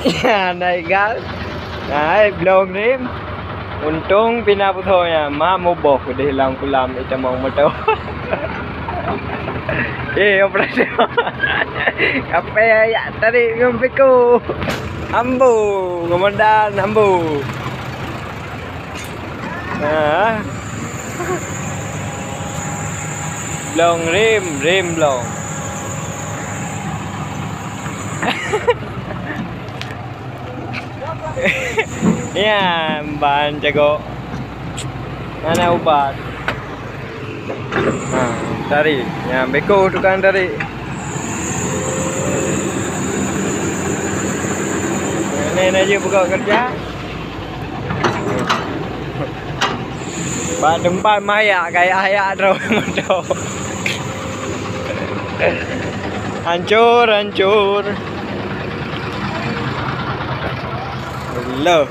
Ya, naik gas. Naik belum rim. Untung pinaputonya ma moboh udah hilang kulam itu mau motor. Operasi. Kape ya tadi ngumpiku. Ambu, komandan ambu. Nah. Belum rim belum. Ya, ban jago. Mana obat? Nah, tari. Ya, beko tukang tari. Ini aja buka kerja. Pak tempat maya kayak ayak motor. Hancur. Loh.